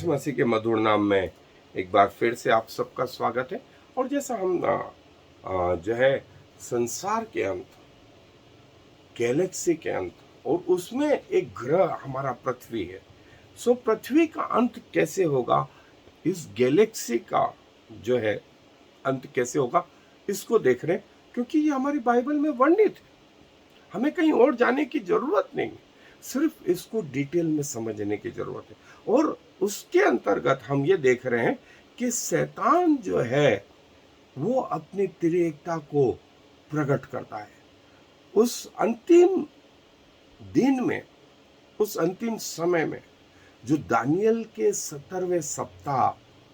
यीशु मसीह के मधुर नाम में एक बार फिर से आप सबका स्वागत है। और जैसा हम जो है संसार के अंत, गैलेक्सी के अंत, और उसमें एक ग्रह हमारा पृथ्वी है। सो पृथ्वी का अंत कैसे होगा, इस गैलेक्सी का जो है अंत कैसे होगा, इसको देख रहे हैं, क्योंकि ये हमारी बाइबल में वर्णित है। हमें कहीं और जाने की जरूरत नहीं, सिर्फ इसको डिटेल में समझने की जरूरत है। और उसके अंतर्गत हम ये देख रहे हैं कि शैतान जो है वो अपनी त्रिएकता को प्रकट करता है। उस अंतिम दिन में, उस अंतिम समय में, जो दानियल के 17वें सप्ताह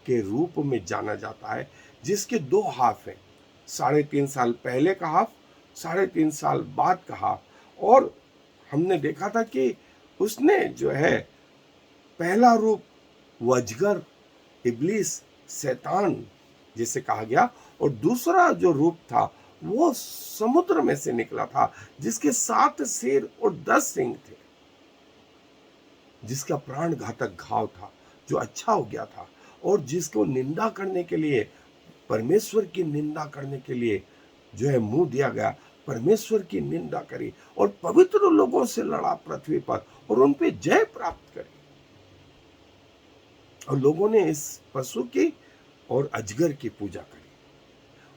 के रूप में जाना जाता है, जिसके दो हाफ हैं, 3.5 साल पहले का हाफ, 3.5 साल बाद का हाफ। और हमने देखा था कि उसने जो है पहला रूप वजगर, इब्लीस, शैतान जिसे कहा गया, और दूसरा जो रूप था वो समुद्र में से निकला था, जिसके 7 सिर और 10 सींग थे, जिसका प्राण घातक घाव था, जो अच्छा हो गया था, और जिसको निंदा करने के लिए, परमेश्वर की निंदा करने के लिए जो है मुंह दिया गया, परमेश्वर की निंदा करी और पवित्र लोगों से लड़ा पृथ्वी पर और उन पे जय प्राप्त करी। और लोगों ने इस पशु की और अजगर की पूजा करी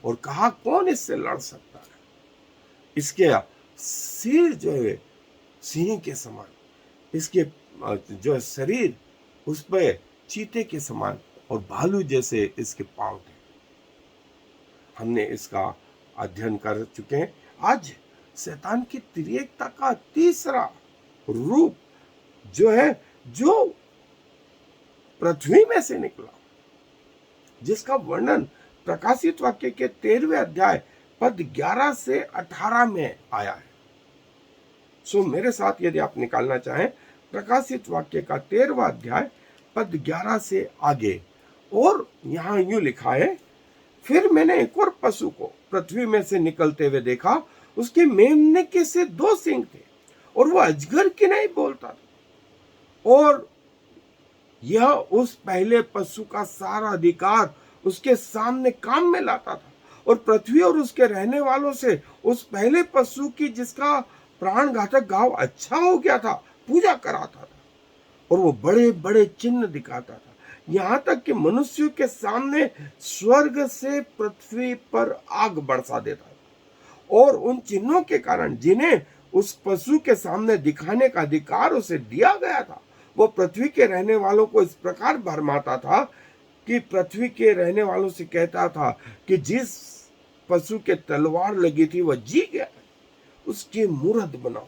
और कहा, कौन इससे लड़ सकता है। इसके सिर जो है सिंह के समान, इसके जो है शरीर उस पर चीते के समान, और भालू जैसे इसके पांव थे। हमने इसका अध्ययन कर चुके हैं। आज शैतान की त्रिएकता का तीसरा रूप जो है, जो पृथ्वी में से निकला, जिसका वर्णन प्रकाशित वाक्य के 13वें अध्याय पद 11 से 18 में आया है। सो मेरे साथ यदि आप निकालना चाहें, प्रकाशित वाक्य का 13वां अध्याय पद 11 से आगे, और यहां यूं लिखा है, फिर मैंने एक और पशु को पृथ्वी में से निकलते हुए देखा, उसके मेमने के से 2 सींग थे और वह अजगर की नहीं बोलता था, और यह उस पहले पशु का सारा अधिकार उसके सामने काम में लाता था, और पृथ्वी और उसके रहने वालों से उस पहले पशु की, जिसका प्राण घातक घाव अच्छा हो गया था, पूजा कराता था, और वो बड़े बड़े चिन्ह दिखाता था, यहां तक कि मनुष्यों के सामने स्वर्ग से पृथ्वी पर आग बरसा देता था। और उन चिन्हों के कारण, जिन्हें उस पशु के सामने दिखाने का अधिकार उसे दिया गया था, वो पृथ्वी के रहने वालों को इस प्रकार भरमाता था कि पृथ्वी के रहने वालों से कहता था कि जिस पशु के तलवार लगी थी वह जी गया, उसकी मूरत बनाओ,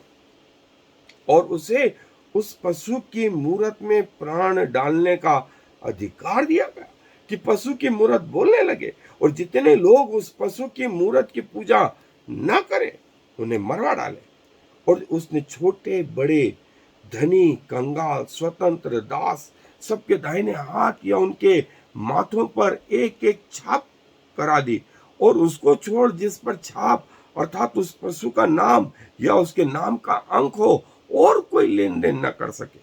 और उसे उस पशु की मूरत में प्राण डालने का अधिकार दिया गया कि पशु की मूरत बोलने लगे, और जितने लोग उस पशु की मूरत की पूजा न करें उन्हें मरवा डाले। और उसने छोटे बड़े, धनी, कंगाल, स्वतंत्र, दास, सबके दाहिने हाथ या उनके माथों पर एक एक छाप करा दी, और उसको छोड़ जिस पर छाप अर्थात उस पशु का नाम या उसके नाम का अंक हो, और कोई लेन देन न कर सके।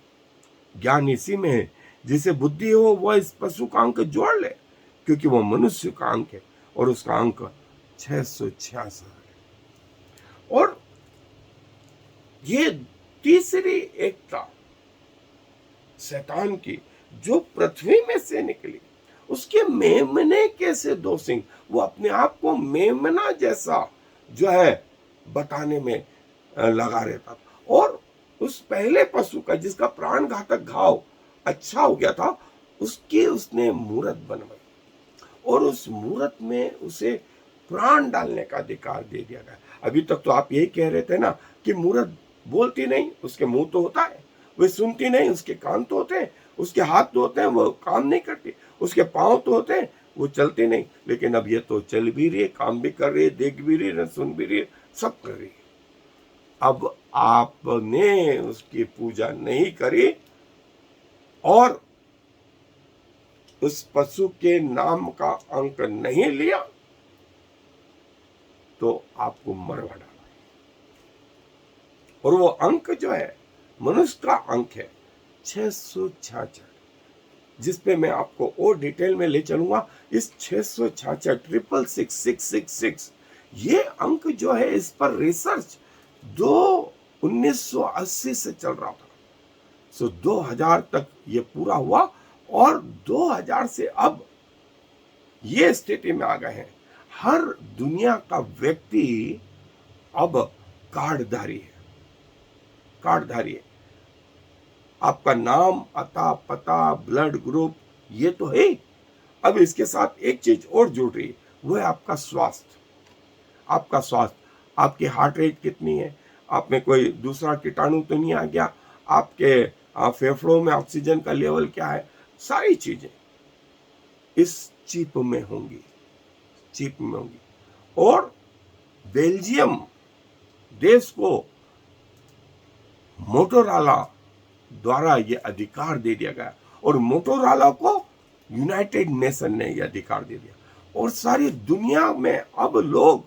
ज्ञान इसी में है, जिसे बुद्धि हो वह इस पशु का अंक जोड़ ले, क्योंकि वह मनुष्य का अंक है और उसका अंक 666 है। और ये तीसरी एकता शैतान की, जो पृथ्वी में से निकली, उसके मेमने के से 2 सिंग, वो अपने आप को मेमना जैसा जो है बताने में लगा रहता था, और उस पहले पशु का, जिसका प्राण घातक घाव अच्छा हो गया था, उसकी उसने मूरत बनवाई, और उस मूरत में उसे प्राण डालने का अधिकार दे दिया गया। अभी तक तो आप यही कह रहे थे ना कि मूरत बोलती नहीं, उसके मुंह तो होता है, वे सुनती नहीं, उसके कान तो होते हैं, उसके हाथ तो होते हैं, वो काम नहीं करती, उसके पांव तो होते हैं, वो चलते नहीं। लेकिन अब ये तो चल भी रही है, काम भी कर रही है, देख भी रही है, सुन भी रही है, सब कर रही है। अब आपने उसकी पूजा नहीं करी और उस पशु के नाम का अंक नहीं लिया, तो आपको मरवा डाला। और वो अंक जो है मनुष्य का अंक है 666, जिस पे मैं आपको और डिटेल में ले चलूंगा। इस 666 666 ये अंक जो है, इस पर रिसर्च दो 1980 से चल रहा था। 2000 तक ये पूरा हुआ और 2000 से अब ये स्थिति में आ गए हैं, हर दुनिया का व्यक्ति अब कार्डधारी है। कार्डधारी है। आपका नाम, अता, पता, ब्लड ग्रुप ये तो है, अब इसके साथ एक चीज और जुड़ रही है, वो है आपका स्वास्थ्य। आपका स्वास्थ्य, आपकी हार्ट रेट कितनी है, आप में कोई दूसरा कीटाणु तो नहीं आ गया, आपके फेफड़ों में ऑक्सीजन का लेवल क्या है, सारी चीजें इस चिप में होंगी, चिप में होंगी। और बेल्जियम देश को मोटोरोला द्वारा ये अधिकार दे दिया गया और मोटोरोला को यूनाइटेड नेशन ने ये अधिकार दे दिया। और सारी दुनिया में अब लोग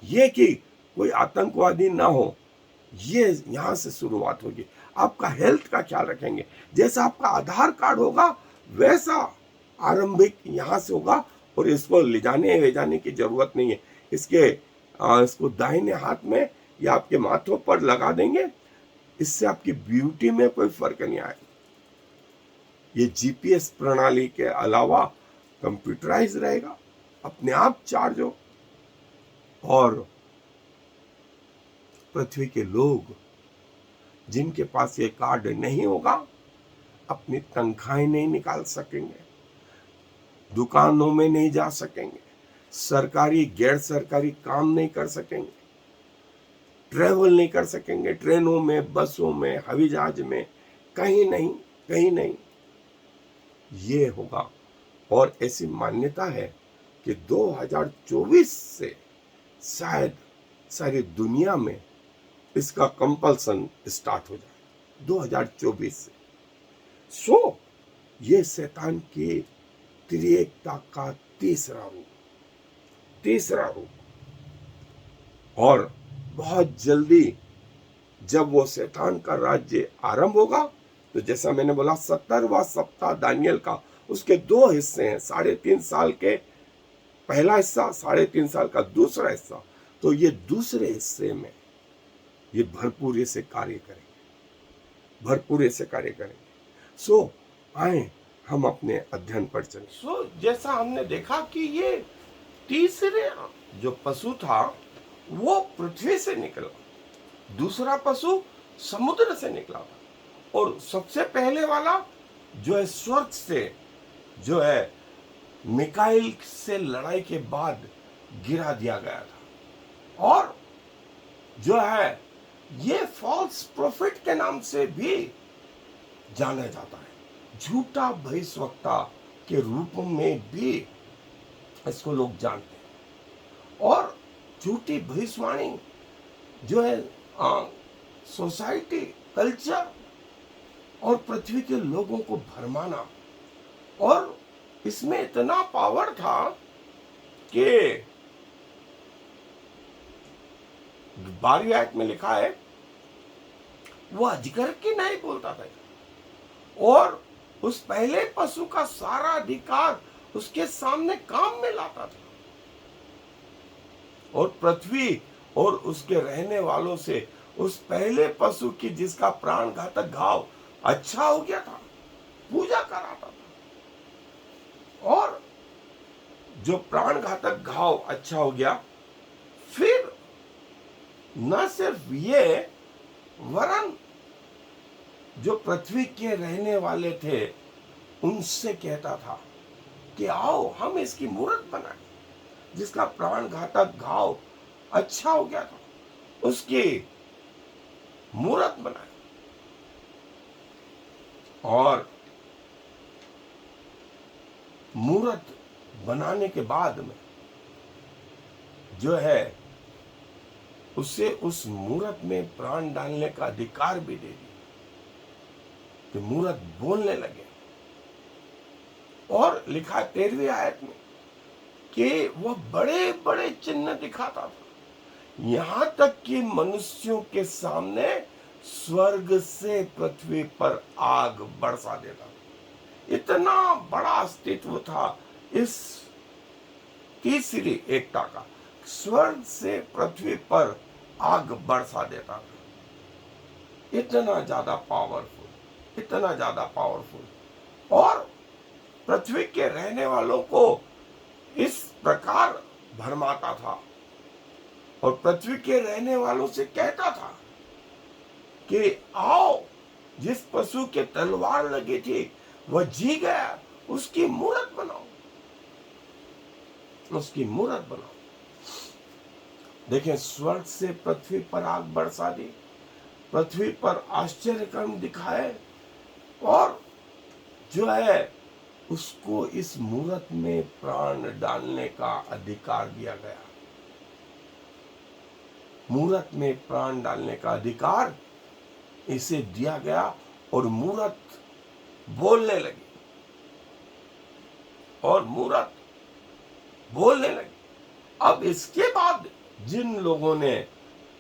ये कि कोई आतंकवादी ना हो, ये यहां से शुरुआत होगी। आपका हेल्थ का ख्याल रखेंगे, जैसा आपका आधार कार्ड होगा वैसा आरंभिक यहां से होगा। और इसको ले जाने की जरूरत नहीं है। इसको दाहिने हाथ में या आपके माथों पर लगा देंगे, इससे आपकी ब्यूटी में कोई फर्क नहीं आएगा। ये जीपीएस प्रणाली के अलावा कंप्यूटराइज रहेगा, अपने आप चार्ज हो। और पृथ्वी के लोग जिनके पास ये कार्ड नहीं होगा, अपनी तनख्वाहें नहीं निकाल सकेंगे, दुकानों में नहीं जा सकेंगे, सरकारी गैर सरकारी काम नहीं कर सकेंगे, ट्रेवल नहीं कर सकेंगे, ट्रेनों में, बसों में, हवाई जहाज में, कहीं नहीं, कहीं नहीं। ये होगा। और ऐसी मान्यता है कि 2024 से शायद सारी दुनिया में इसका कंपल्सन स्टार्ट हो जाए, 2024 से। ये शैतान की त्रिएकता का तीसरा रूप। और बहुत जल्दी जब वो शैतान का राज्य आरंभ होगा, तो जैसा मैंने बोला 70वां सप्ताह दानियल का, उसके 2 हिस्से हैं, 3.5 साल के पहला हिस्सा, 3.5 साल का दूसरा हिस्सा। तो ये दूसरे हिस्से में ये भरपूर से कार्य करेंगे। आए हम अपने अध्ययन पर चले। जैसा हमने देखा कि ये तीसरे जो पशु था वो पृथ्वी से निकला, दूसरा पशु समुद्र से निकला था, और सबसे पहले वाला जो है स्वर्ग से, जो है मिकाइल से लड़ाई के बाद गिरा दिया गया था। और जो है ये फॉल्स प्रोफेट के नाम से भी जाना जाता है, झूठा भविष्यवक्ता के रूप में भी इसको लोग जानते हैं। और झूठी भविष्यवाणी जो है सोसाइटी, कल्चर और पृथ्वी के लोगों को भरमाना। और इसमें इतना पावर था कि 12वीं आयत में लिखा है, वो अजगर की नहीं बोलता था, और उस पहले पशु का सारा अधिकार उसके सामने काम में लाता था। और पृथ्वी और उसके रहने वालों से उस पहले पशु की, जिसका प्राण घातक घाव अच्छा हो गया था, पूजा कराता था। और जो प्राण घातक घाव अच्छा हो गया, फिर न सिर्फ ये, वरन जो पृथ्वी के रहने वाले थे उनसे कहता था कि आओ हम इसकी मूर्त बनाएं, जिसका प्राण घातक घाव अच्छा हो गया था, उसकी मूर्त बनाएं। और मूर्त बनाने के बाद में जो है उसे उस मूर्त में प्राण डालने का अधिकार भी दे दिया, कि मूर्त बोलने लगे। और लिखा 13वीं आयत में कि वह बड़े बड़े चिन्ह दिखाता था, यहां तक कि मनुष्यों के सामने स्वर्ग से पृथ्वी पर आग बरसा देता था। इतना बड़ा अस्तित्व था इस तीसरी एकता का, स्वर्ग से पृथ्वी पर आग बरसा देता था। इतना ज्यादा पावरफुल, इतना ज्यादा पावरफुल, और पृथ्वी के रहने वालों को इस प्रकार भरमाता था और पृथ्वी के रहने वालों से कहता था कि आओ, जिस पशु के तलवार लगी थी वह जी गया, उसकी मूरत बनाओ, उसकी मूरत बनाओ। देखें, स्वर्ग से पृथ्वी पर आग बरसा दी, पृथ्वी पर आश्चर्य कर्म दिखाए, और जो है उसको इस मूरत में प्राण डालने का अधिकार दिया गया। मूरत में प्राण डालने का अधिकार इसे दिया गया और मूरत बोलने लगी, और मूरत बोलने लगी। अब इसके बाद जिन लोगों ने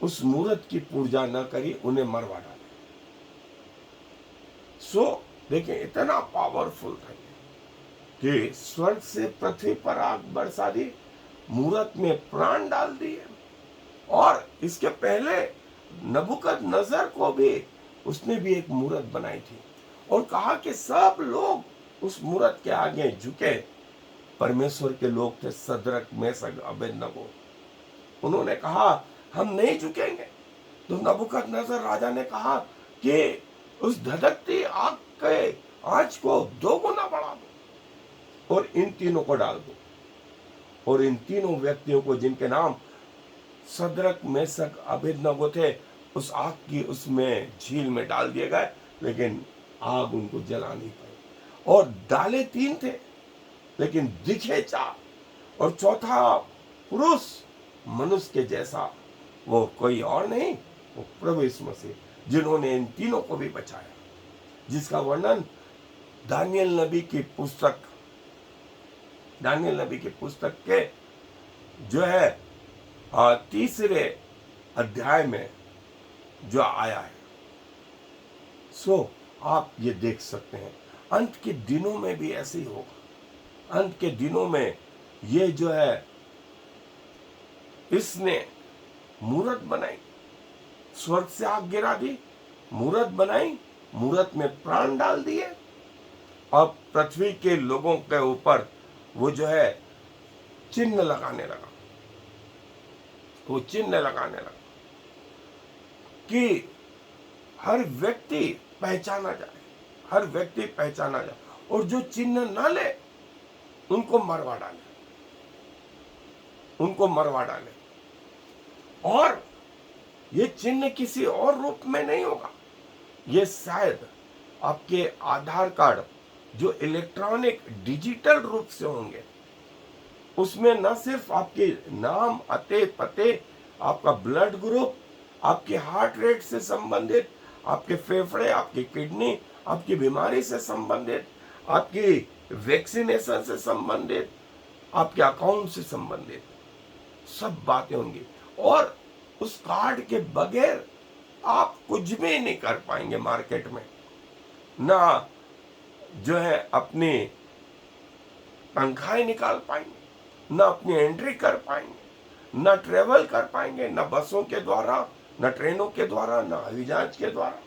उस मूरत की पूजा न करी उन्हें मरवा डाला। सो देखिए, इतना पावरफुल था कि स्वर्ग से पृथ्वी पर आग बरसा दी, मूरत में प्राण डाल दिए, और इसके पहले नबूकदनेस्सर को भी उसने भी एक मूरत बनाई थी और कहा कि सब लोग उस मूरत के आगे झुके। परमेश्वर के लोग थे, सद्रक, मेशक, अबेदनगो। उन्होंने कहा हम नहीं झुकेंगे। तो नबूकदनेस्सर राजा ने कहा कि उस धधकती आग के आंच को 2 गुना बढ़ा दो और इन तीनों को डाल दो। और इन तीनों व्यक्तियों को, जिनके नाम सद्रक, मेशक, अबेदनगो थे, उस आग की उसमें झील में डाल दिए गए, लेकिन आग उनको जला नहीं पाई। और डाले 3 थे लेकिन दिखे 4, और चौथा पुरुष मनुष्य के जैसा, वो कोई और नहीं, वो प्रभु यीशु मसीह, जिन्होंने इन तीनों को भी बचाया, जिसका वर्णन दानियल नबी की पुस्तक, दानियल नबी की पुस्तक के जो है 3 अध्याय में जो आया है। सो आप ये देख सकते हैं, अंत के दिनों में भी ऐसे ही होगा। अंत के दिनों में ये जो है, इसने मूरत बनाई, स्वर्ग से आग गिरा दी, मूरत बनाई, मूरत में प्राण डाल दिए। अब पृथ्वी के लोगों के ऊपर वो जो है चिन्ह लगाने लगा, वो चिन्ह लगाने लगा कि हर व्यक्ति पहचाना जाए, हर व्यक्ति पहचाना जाए, और जो चिन्ह ना ले उनको मरवा डाले, उनको मरवा डाले। और ये चिन्ह किसी और रूप में नहीं होगा, ये शायद आपके आधार कार्ड जो इलेक्ट्रॉनिक डिजिटल रूप से होंगे, उसमें न सिर्फ आपके नाम, अते, पते, आपका ब्लड ग्रुप, आपके हार्ट रेट से संबंधित, आपके फेफड़े, आपकी किडनी, आपकी बीमारी से संबंधित, आपकी वैक्सीनेशन से संबंधित, आपके अकाउंट से संबंधित सब बातें होंगी। और उस कार्ड के बगैर आप कुछ भी नहीं कर पाएंगे मार्केट में, ना जो है अपनी तनख्वाहें निकाल पाएंगे, ना अपनी एंट्री कर पाएंगे, ना ट्रेवल कर पाएंगे, ना बसों के द्वारा, ना ट्रेनों के द्वारा, ना हवाई जहाज के द्वारा।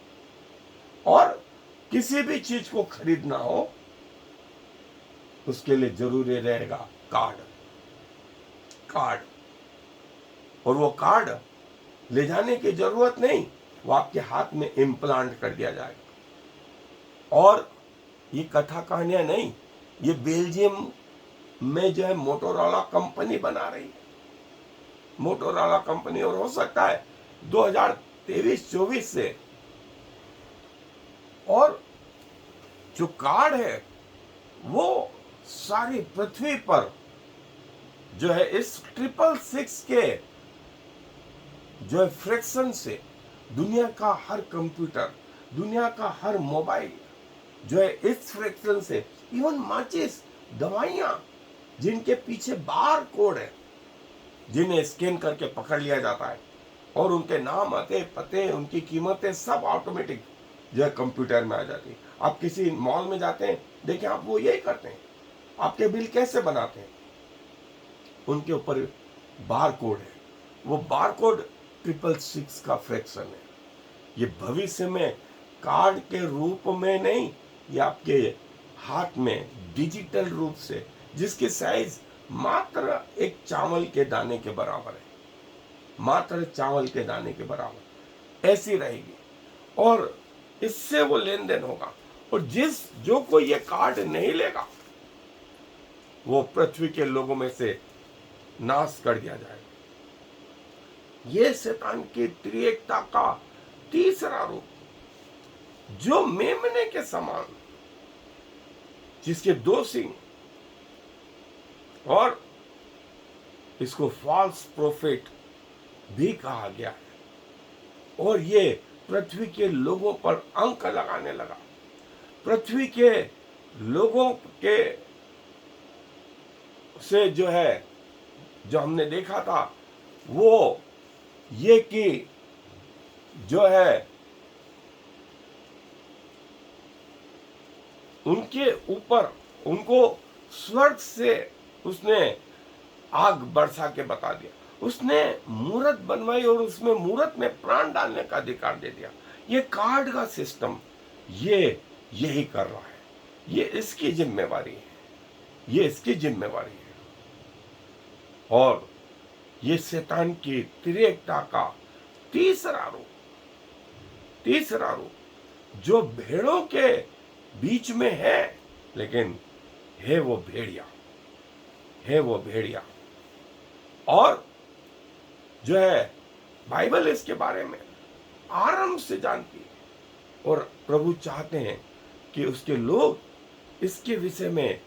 और किसी भी चीज को खरीदना हो उसके लिए जरूरी रहेगा कार्ड, कार्ड। और वो कार्ड ले जाने की जरूरत नहीं, वो आपके हाथ में इम्प्लांट कर दिया जाएगा। और ये कथा कहानियां नहीं, ये बेल्जियम में जो है मोटोरोला कंपनी बना रही है, मोटोरोला कंपनी। और हो सकता है 2023-24 से। और जो कार्ड है वो सारी पृथ्वी पर जो है इस 666 के जो है फ्रैक्शन से दुनिया का हर कंप्यूटर, दुनिया का हर मोबाइल जो है इस फ्रैक्शन से, इवन माचिस, दवाइयां जिनके पीछे बार कोड है, जिन्हें स्कैन करके पकड़ लिया जाता है, और उनके नाम, अते, पते, उनकी कीमतें सब ऑटोमेटिक जो है कंप्यूटर में आ जाती है। आप किसी मॉल में जाते हैं, देखिए आप वो यही करते हैं। आपके बिल कैसे बनाते हैं? उनके ऊपर बार कोड है, वो बार कोड 666 का फ्रैक्शन है। ये भविष्य में कार्ड के रूप में नहीं, ये आपके हाथ में डिजिटल रूप से, जिसकी साइज मात्र एक चावल के दाने के बराबर है, मात्र चावल के दाने के बराबर ऐसी रहेगी, और इससे वो लेन देन होगा। और जो कोई ये कार्ड नहीं लेगा, वो पृथ्वी के लोगों में से नाश कर दिया जाएगा। ये शैतान की त्रिएकता का तीसरा रूप, जो मेमने के समान, जिसके 2 सिंग, और इसको फॉल्स प्रोफेट भी कहा गया है। और ये पृथ्वी के लोगों पर अंक लगाने लगा। पृथ्वी के लोगों के से जो है, जो हमने देखा था, वो ये कि जो है उनके ऊपर, उनको स्वर्ग से उसने आग बरसा के बता दिया। उसने मूर्त बनवाई और उसमें मूर्त में प्राण डालने का अधिकार दे दिया। ये कार्ड का सिस्टम ये यही कर रहा है। ये इसकी जिम्मेवारी है, ये इसकी जिम्मेवारी है। और ये शैतान की त्रिएकता का तीसरा रूप, जो भेड़ों के बीच में है, लेकिन है वो भेड़िया। और जो है बाइबल इसके बारे में आरंभ से जानती है, और प्रभु चाहते हैं कि उसके लोग इसके विषय में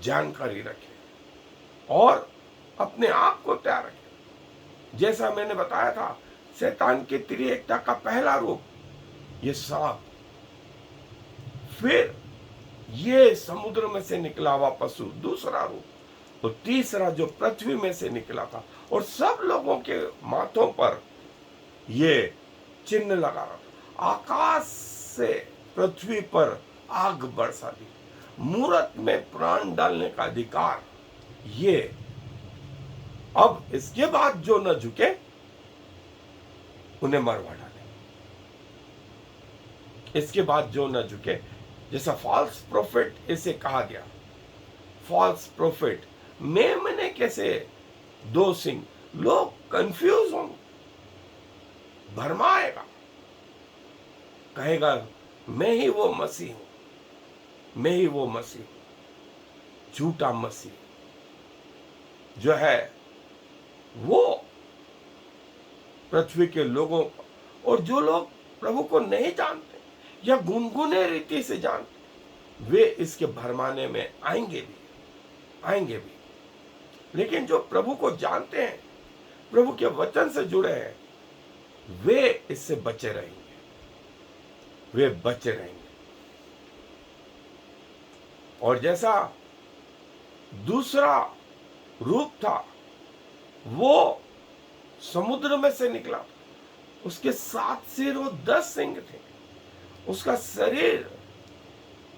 जानकारी रखें और अपने आप को तैयार रखें। जैसा मैंने बताया था, शैतान की त्रिएकता का पहला रूप ये सांप, फिर ये समुद्र में से निकला हुआ पशु दूसरा रूप, और तीसरा जो पृथ्वी में से निकला था, और सब लोगों के माथों पर ये चिन्ह लगा रहा था। आकाश से पृथ्वी पर आग बरसा दी, मूरत में प्राण डालने का अधिकार ये। अब इसके बाद जो न झुके उन्हें मरवा डाले। इसके बाद जो न झुके, जैसा फॉल्स प्रोफेट इसे कहा गया, फॉल्स प्रोफेट मेमने कैसे 2 सिंह, लोग कंफ्यूज होंगे, भरमाएगा, कहेगा मैं ही वो मसीह हूं, मैं ही वो मसीह, झूठा मसीह जो है वो पृथ्वी के लोगों को, और जो लोग प्रभु को नहीं जानते या गुनगुने रीति से जानते, वे इसके भरमाने में आएंगे भी। लेकिन जो प्रभु को जानते हैं, प्रभु के वचन से जुड़े हैं, वे इससे बचे रहेंगे। और जैसा दूसरा रूप था, वो समुद्र में से निकला, उसके 7 सिर और 10 सिंग थे, उसका शरीर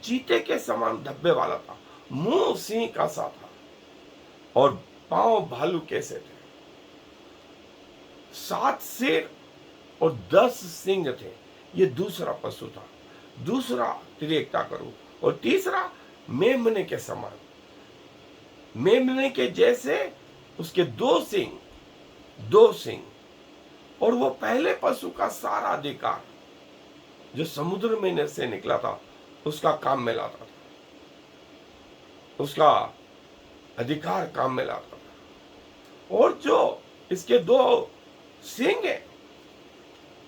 चीते के समान धब्बे वाला था, मुंह सिंह का सा था, और पांव भालू कैसे थे। 7 सिर और 10 सिंग थे। ये दूसरा पशु था, दूसरा त्रिएकता का रूप। और तीसरा मेमने के समान, मेमने के जैसे उसके 2 सिंग, और वो पहले पशु का सारा अधिकार जो समुद्र में से निकला था उसका काम में लाता था, उसका अधिकार काम में लाता था। और जो इसके 2 सिंग है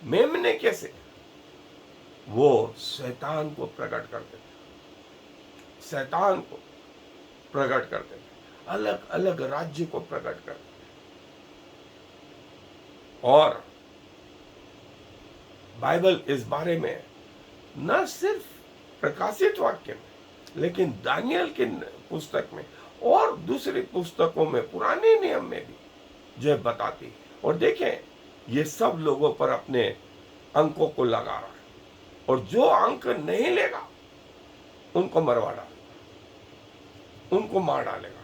मेमने कैसे, वो शैतान को प्रकट करते थे, अलग अलग राज्य को प्रकट करते थे। और बाइबल इस बारे में न सिर्फ प्रकाशित वाक्य में, लेकिन दानियल की पुस्तक में और दूसरी पुस्तकों में, पुराने नियम में भी जो है बताती है। और देखें, ये सब लोगों पर अपने अंकों को लगा रहा है, और जो अंक नहीं लेगा उनको मरवा डालेगा, उनको मार डालेगा।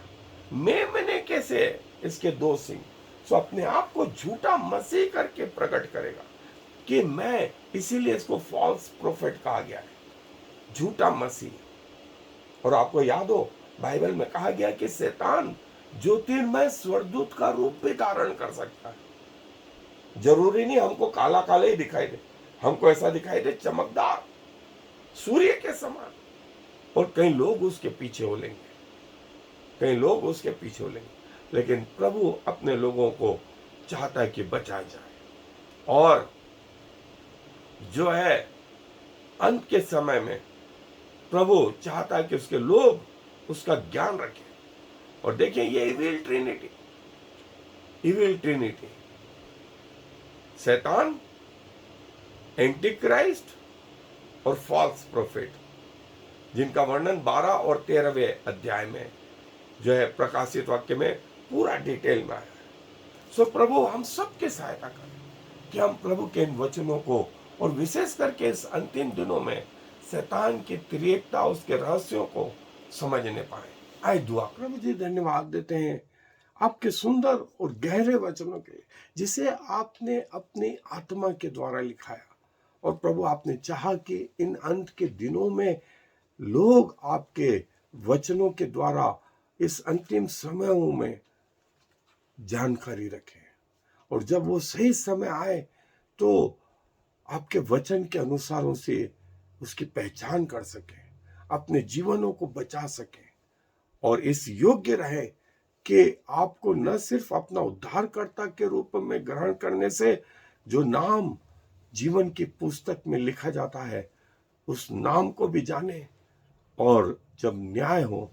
मैंने कैसे इसके 2 सिंह, सो अपने आप को झूठा मसीह करके प्रकट करेगा कि मैं, इसीलिए इसको फॉल्स प्रोफेट कहा गया है, झूठा मसीह। और आपको याद हो बाइबल में कहा गया कि शैतान ज्योतिर्मय स्वर्गदूत का रूप भी धारण कर सकता है। जरूरी नहीं हमको काला काला ही दिखाई दे, हमको ऐसा दिखाई दे चमकदार सूर्य के समान, और कई लोग उसके पीछे हो लेंगे, कई लोग उसके पीछे हो लेंगे। लेकिन प्रभु अपने लोगों को चाहता है कि बचाया जाए, और जो है अंत के समय में प्रभु चाहता है कि उसके लोग उसका ज्ञान रखें। और देखिए ये इविल ट्रिनिटी, शैतान, एंटी क्राइस्ट और फॉल्स प्रोफेट, जिनका वर्णन 12 और 13वें अध्याय में जो है प्रकाशित वाक्य में पूरा डिटेल में आया है। सो प्रभु हम सबके सहायता करें कि हम प्रभु के इन वचनों को, और विशेष करके इस अंतिम दिनों में शैतान की त्रिएकता, उसके रहस्यों को समझने पाए। आए दुआ। प्रभु जी धन्यवाद देते हैं आपके सुंदर और गहरे वचनों के, जिसे आपने अपनी आत्मा के द्वारा लिखाया। और प्रभु आपने चाहा कि इन अंत के दिनों में लोग आपके वचनों के द्वारा इस अंतिम समयों में जानकारी रखें, और जब वो सही समय आए तो आपके वचन के अनुसारों से उसकी पहचान कर सके, अपने जीवनों को बचा सके, और इस योग्य रहे कि आपको न सिर्फ अपना उद्धारकर्ता के रूप में ग्रहण करने से जो नाम जीवन की पुस्तक में लिखा जाता है उस नाम को भी जाने, और जब न्याय हो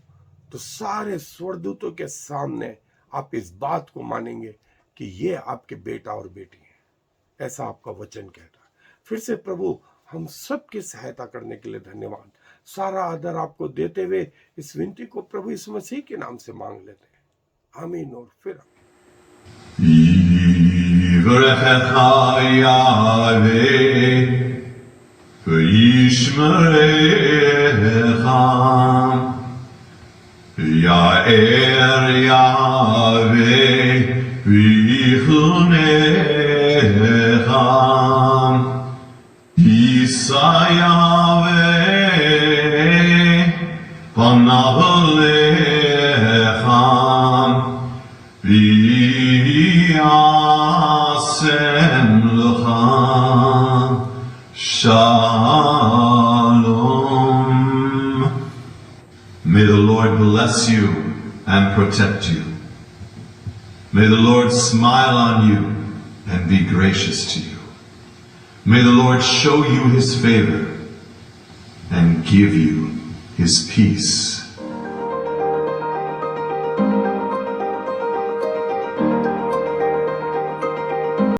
तो सारे स्वर्गदूतों के सामने आप इस बात को मानेंगे कि ये आपके बेटा और बेटी हैं। ऐसा आपका वचन कहता है। फिर से प्रभु हम सबकी सहायता करने के लिए धन्यवाद। सारा आदर आपको देते हुए इस विनती को प्रभु यीशु मसीह के नाम से मांग लेते हैं। आमीन और फिर Shalom. May the Lord bless you and protect you. May the Lord smile on you and be gracious to you. May the Lord show you his favor and give you his peace.